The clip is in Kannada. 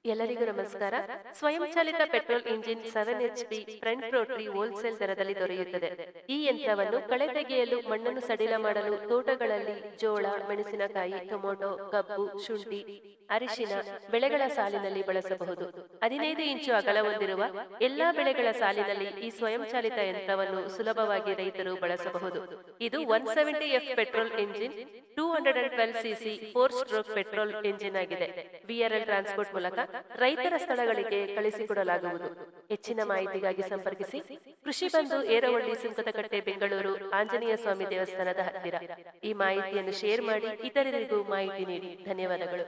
ಎಲ್ಲರಿಗೂ ನಮಸ್ಕಾರ. ಸ್ವಯಂಚಾಲಿತ petrol engine 7 HP front Rotary wholesale ದರದಲ್ಲಿ ದೊರೆಯುತ್ತದೆ. ಈ ಯಂತ್ರವನ್ನು ಕಳೆ ತೆಗೆಯಲು, ಮಣ್ಣನ್ನು ಸಡಿಲ ಮಾಡಲು, ತೋಟಗಳಲ್ಲಿ ಜೋಳ, ಮೆಣಸಿನಕಾಯಿ, ಟೊಮೊಟೊ, ಕಬ್ಬು, ಶುಂಠಿ, ಅರಿಶಿನ ಬೆಳೆಗಳ ಸಾಲಿನಲ್ಲಿ ಬಳಸಬಹುದು. 15 ಇಂಚು ಅಗಲ ಹೊಂದಿರುವ ಎಲ್ಲಾ ಬೆಳೆಗಳ ಸಾಲಿನಲ್ಲಿ ಈ ಸ್ವಯಂಚಾಲಿತ ಯಂತ್ರವನ್ನು ಸುಲಭವಾಗಿ ರೈತರು ಬಳಸಬಹುದು. ಇದು 170F petrol engine, 212cc four stroke petrol engine ಆಗಿದೆ. VRL ಟ್ರಾನ್ಸ್ಪೋರ್ಟ್ ಮೂಲಕ ರೈತರ ಸ್ಥಳಗಳಿಗೆ ಕಳಿಸಿಕೊಡಲಾಗುವುದು. ಹೆಚ್ಚಿನ ಮಾಹಿತಿಗಾಗಿ ಸಂಪರ್ಕಿಸಿ ಕೃಷಿ ಬಂಧು ಏರವಳ್ಳಿ ಸುಂಕದಕಟ್ಟೆ, ಬೆಂಗಳೂರು, ಆಂಜನೇಯ ಸ್ವಾಮಿ ದೇವಸ್ಥಾನದ ಹತ್ತಿರ. ಈ ಮಾಹಿತಿಯನ್ನು ಶೇರ್ ಮಾಡಿ, ಇತರರಿಗೂ ಮಾಹಿತಿ ನೀಡಿ. ಧನ್ಯವಾದಗಳು.